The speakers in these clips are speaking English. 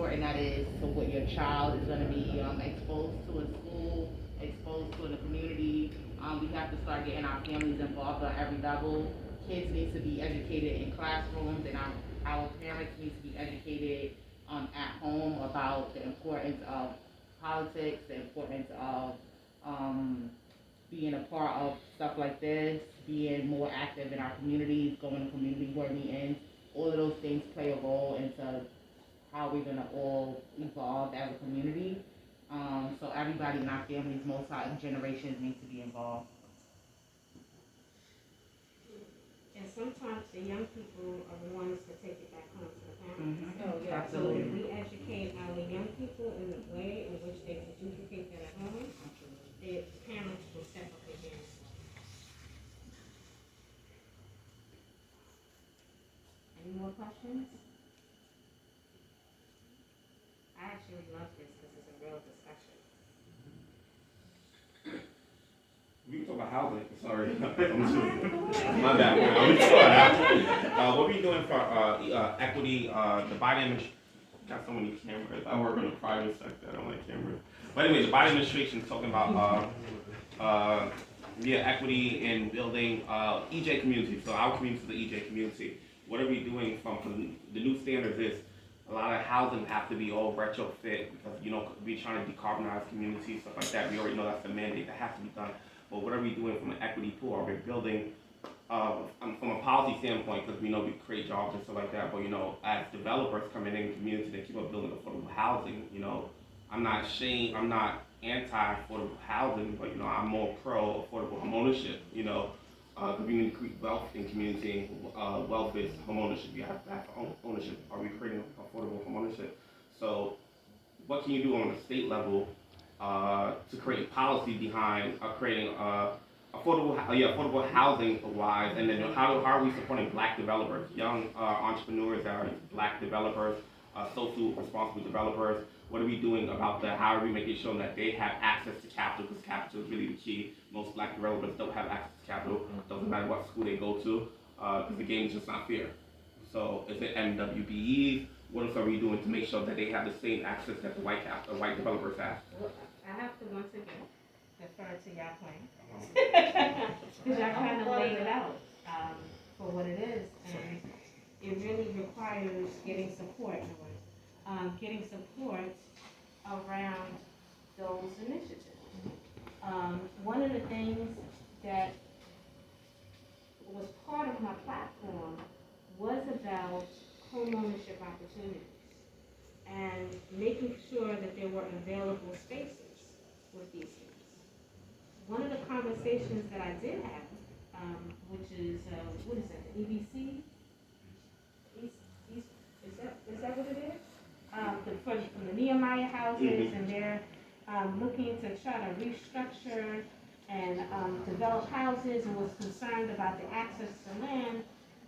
important that is to what your child is going to be exposed to in school, exposed to in the community. We have to start getting our families involved on every level. Kids need to be educated in classrooms, and our parents need to be educated at home about the importance of politics, the importance of um, being a part of stuff like this, being more active in our communities, going to community board meetings. All of those things play a role into how we're gonna all evolve as a community. So everybody in our families, most generations need to be involved. And sometimes the young people are the ones that take it back home to the parents. Mm-hmm. Oh, yeah. So if Absolutely. we educate our young people in the way in which they can duplicate that at home, the parents will step up their game. Any more questions? I actually love this because it's a real discussion. We can talk about housing. Sorry. My bad. We can talk about housing. What are we doing for equity? The Biden administration got so many cameras. I work in the private sector. I don't like cameras. But anyway, the Biden administration is talking about equity in building EJ community. So our community is the EJ community. What are we doing from the new standards is a lot of housing have to be all retrofit because we're trying to decarbonize communities, stuff like that. We already know that's the mandate that has to be done. But what are we doing from an equity pool? Are we building from a policy standpoint, because we know we create jobs and stuff like that, but as developers coming in communities that keep up building affordable housing, I'm not anti-affordable housing, but I'm more pro affordable homeownership, because we need to create wealth in community, wealth is homeownership, you have to have ownership. Are we creating affordable homeownership? So what can you do on a state level to create policy behind creating affordable housing wise, and then how are we supporting black developers, young entrepreneurs that are black developers, social responsible developers? What are we doing about that? How are we making sure that they have access to capital? Because capital is really the key. Most black developers don't have access to capital. Doesn't matter what school they go to, because the game is just not fair. So is it MWBEs? What else are we doing to make sure that they have the same access that the white developers have? Well, I have to once again defer to y'all plan. Because y'all kind of laid it out for what it is. And it really requires getting support. Getting support around those initiatives. One of the things that was part of my platform was about homeownership opportunities and making sure that there were available spaces with these things. One of the conversations that I did have, which is, what is that, the EBC? Is that what it is? From the Nehemiah houses, and they're looking to try to restructure and develop houses, and was concerned about the access to land,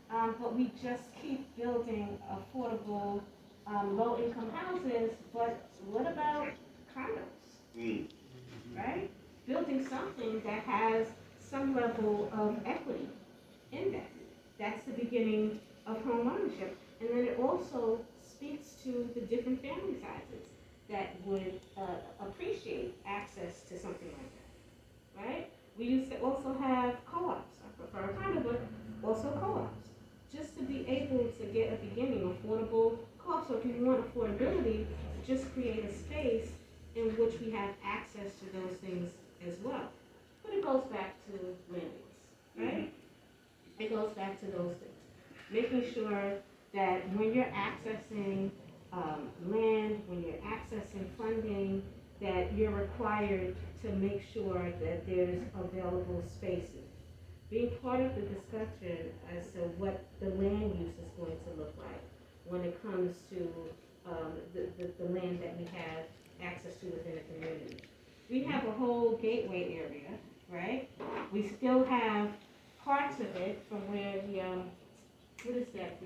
but we just keep building affordable low-income houses, but what about condos, right? Building something that has some level of equity in that. That's the beginning of home ownership. And then it also speaks to the different family sizes that would appreciate access to something like that, right? We used to also have co-ops. I prefer kind of, but also co-ops, just to be able to get a beginning affordable co-ops. So if you want affordability, just create a space in which we have access to those things as well. But it goes back to land use, right? It goes back to those things. Making sure that when you're accessing land, when you're accessing funding, that you're required to make sure that there's available spaces. Being part of the discussion as to what the land use is going to look like when it comes to the land that we have access to within the community. We have a whole gateway area, right? We still have parts of it from where the, what is that,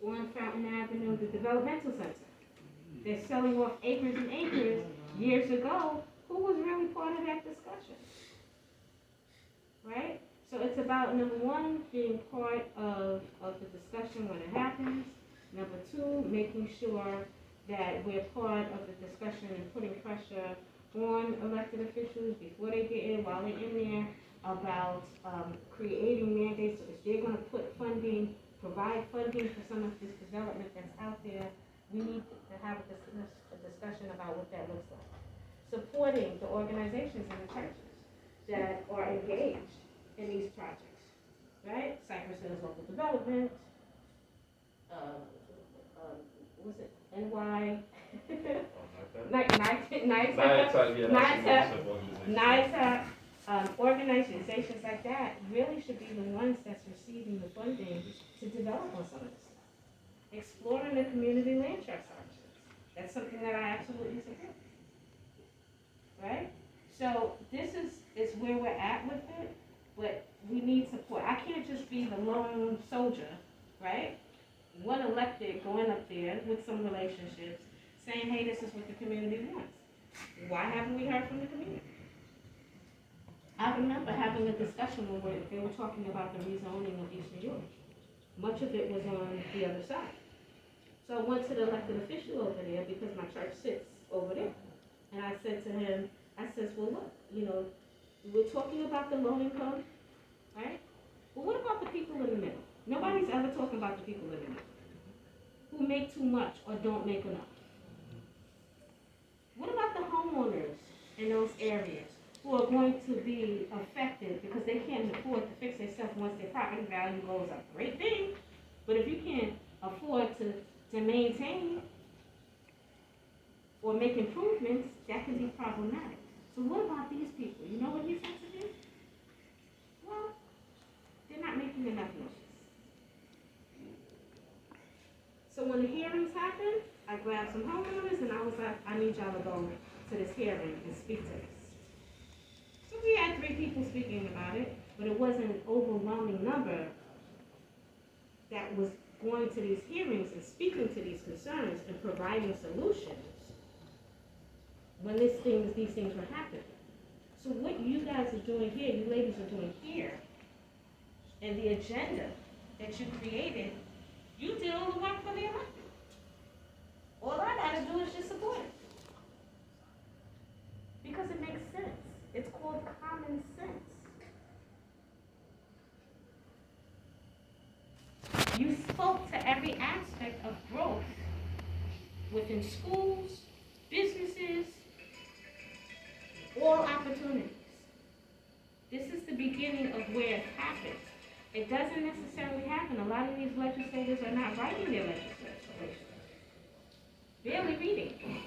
on Fountain Avenue, the developmental center. They're selling off acres and acres years ago. Who was really part of that discussion? Right? So it's about, number one, being part of the discussion when it happens, Number two, making sure that we're part of the discussion and putting pressure on elected officials before they get in, while they're in there, about creating mandates. If they're gonna put funding, provide funding for some of this development that's out there, we need to have a discussion about what that looks like. Supporting the organizations and the churches that are engaged in these projects, right? Cypress Hills Local Development, what's it, NY, NITAC, organizations like that really should be the ones that's receiving the funding to develop on some of this stuff. Exploring the community land trust options. That's something that I absolutely support. Right? So this is where we're at with it, but we need support. I can't just be the lone soldier, right? One elected going up there with some relationships, saying, hey, this is what the community wants. Why haven't we heard from the community? I remember having a discussion where they were talking about the rezoning of East New York. Much of it was on the other side. So I went to the elected official over there because my church sits over there. And I said to him, I says, well, look, we're talking about the low income, right? But what about the people in the middle? Nobody's ever talking about the people in the middle who make too much or don't make enough. What about the homeowners in those areas who are going to be affected because they can't afford to fix themselves once their property value goes up? Great thing, but if you can't afford to maintain or make improvements, that can be problematic. So what about these people? You know what he said to me? Well, they're not making enough noise. So when the hearings happened, I grabbed some homeowners and I was like, I need y'all to go to this hearing and speak to this. So we had 3 people speaking about it, but it wasn't an overwhelming number that was going to these hearings and speaking to these concerns and providing solutions when these things were happening. So what you guys are doing here, you ladies are doing here, and the agenda that you created, you did all the work for the elected. All I gotta do is just support it. Because it makes sense. It's called common sense. You spoke to every aspect of growth within schools, businesses, all opportunities. This is the beginning of where it happens. It doesn't necessarily happen. A lot of these legislators are not writing their legislation. Barely reading.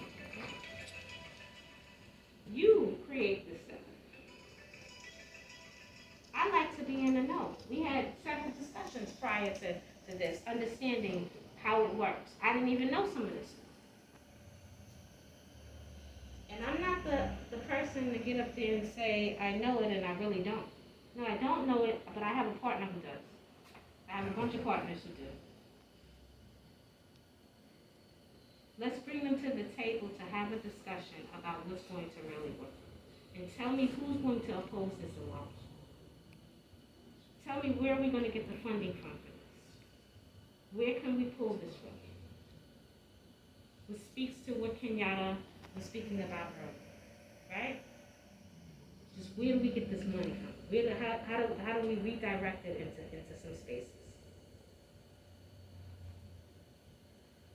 You create this stuff. I like to be in the know. We had several discussions prior to this, understanding how it works. I didn't even know some of this stuff. And I'm not the person to get up there and say, I know it and I really don't. No, I don't know it, but I have a partner who does. I have a bunch of partners who do. Let's bring them to the table to have a discussion about what's going to really work. And tell me who's going to oppose this and why. Tell me where are we going to get the funding from for this? Where can we pull this from? Which speaks to what Kenyatta was speaking about earlier, right? Just where do we get this money from? How do we redirect it into some spaces?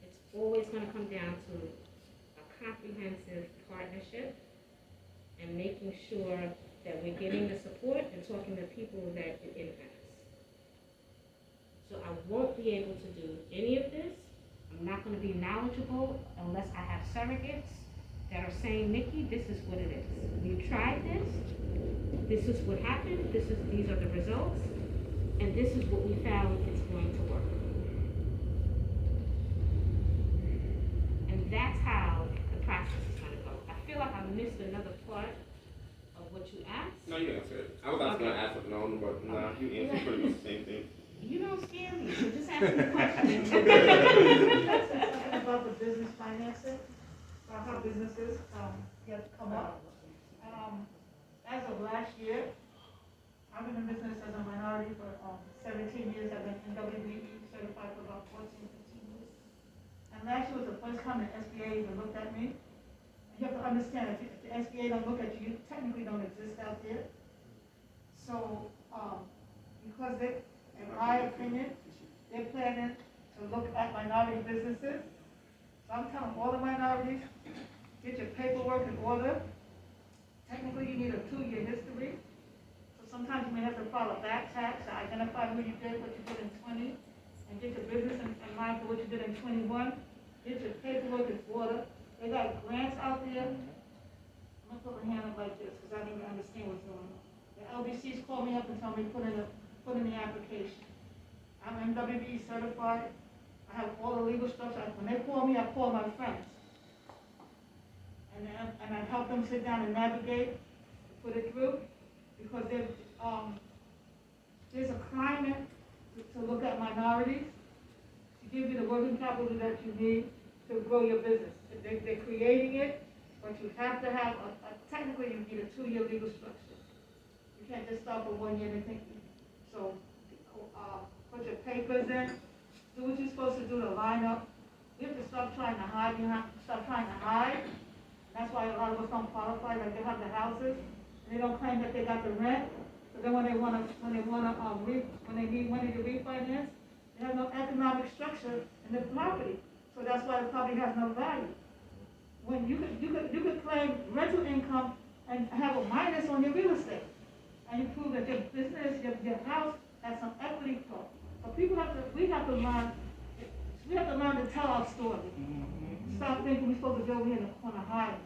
It's always going to come down to a comprehensive partnership and making sure that we're getting the support and talking to people that it impacts. So I won't be able to do any of this. I'm not going to be knowledgeable unless I have surrogates that are saying, Nikki, this is what it is. You tried this. This is what happened. These are the results. And this is what we found it's going to work. And that's how the process is going to go. I feel like I missed another part of what you asked. No, you answered it. I was going to ask something on, but no, you answered pretty much the same thing. You don't scare me, so just ask me questions. Something about the business financing, how businesses come up. As of last year, I've been in business as a minority for 17 years. I've been NWBE certified for about 14, 15 years. first time the SBA even looked at me. You have to understand, if the SBA don't look at you, you technically don't exist out there. So, because they, in my opinion, they're planning to look at minority businesses. So I'm telling all the minorities, get your paperwork in order. Technically, you need a 2-year history. So sometimes you may have to file a back tax to identify who you did, what you did in 20, and get your business in line for what you did in 21. Get your paperwork in order. They got grants out there. I'm gonna put my hand up like this, because I don't even understand what's going on. The LBCs call me up and tell me put in the application. I'm MWBE certified. I have all the legal structure. When they call me, I call my friends. And I help them sit down and navigate, put it through, because there's a climate to look at minorities, to give you the working capital that you need to grow your business. They're creating it, but you have to have technically you need a 2-year legal structure. You can't just start for 1 year and think. So, put your papers in, do what you're supposed to do to line up. You have to stop trying to hide. You have to stop trying to hide. That's why a lot of us don't qualify. Like they have the houses, and they don't claim that they got the rent. But then when they need money to refinance, they have no economic structure in the property. So that's why the property has no value. When you could claim rental income and have a minus on your real estate, and you prove that your business, your house has some equity flow. So we have to learn to tell our story. Stop thinking we're supposed to go in the corner hiding.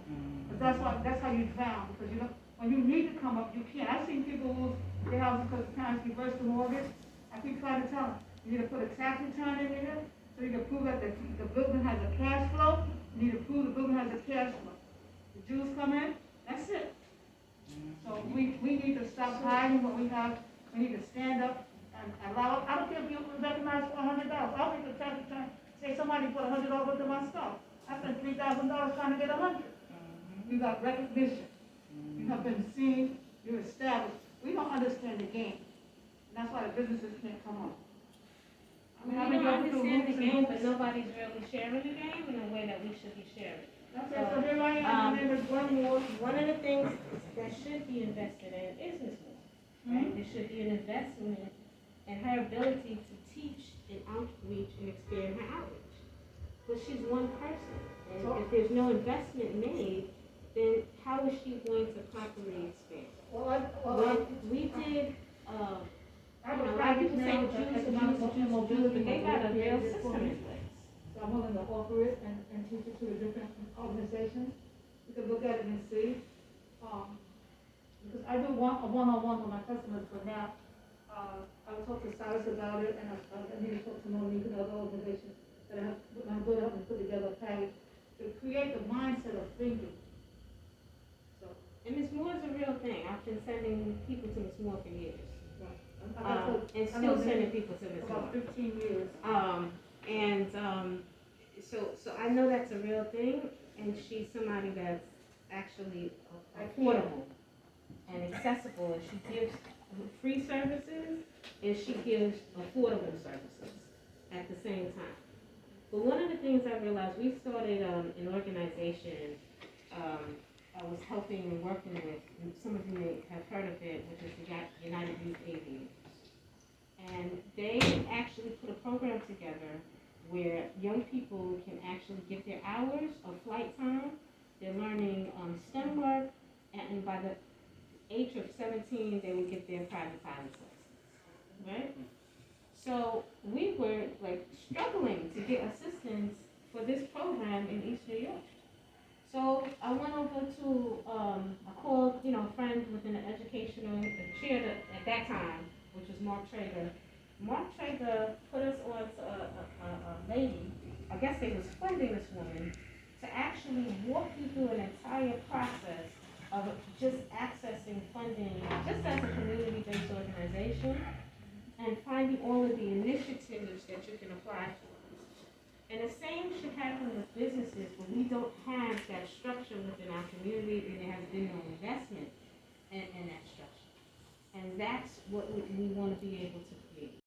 Because that's how you drown. Because when you need to come up, you can't. I've seen people lose their houses because the parents reversed the mortgage. I keep trying to tell them, you need to put a tax return in there so you can prove that the building has a cash flow. You need to prove the building has a cash flow. The Jews come in, that's it. So we need to stop hiding what we have. We need to stand up and allow. I don't care if you recognize for $100. I'll make the tax return. Say somebody put $100 into my stuff. I spent $3,000 trying to get $100. You got recognition. You have been seen. You're established. We don't understand the game. And that's why the businesses can't come up. We don't understand the game, but nobody's really sharing the game in a way that we should be sharing. Okay, so here I am. My name is Gwen Moore. One of the things that should be invested in is Ms. Moore, right? There should be an investment in her ability to teach and outreach and expand her outreach. But she's one person, and if there's no investment made, then how is she going to properly expand? We did, a lot of people say Jews, but they got a real system in place. So I'm willing to offer it and teach it to the different organizations. You can look at it and see. Because I do a one-on-one with my customers, but now, I will talk to Cyrus about it, and I need to talk to Monique and other organizations that I'm going to help them put together a package to create the mindset of thinking. So, And Ms. Moore is a real thing. I've been sending people to Ms. Moore for years. And still sending people to Ms. Moore. About 15 years. So I know that's a real thing, and she's somebody that's actually affordable and accessible, and she gives free services, and she gives affordable services at the same time. But one of the things I realized, we started an organization I was helping and working with, and some of you may have heard of it, which is the United Youth Aviators. And they actually put a program together where young people can actually get their hours of flight time. They're learning STEM work, and by the age of 17, they would get their private pilot's license, right? So we were like struggling to get assistance for this program in East New York. So I went over to, I called, a friend within the educational chair at that time, which was Mark Traeger. Mark Traeger put us on to a lady, I guess they was funding this woman, to actually walk you through an entire process of just accessing funding, just as a community-based organization, and finding all of the initiatives that you can apply for. And the same should happen with businesses, but we don't have that structure within our community, and there has been no investment in that structure. And that's what we want to be able to create.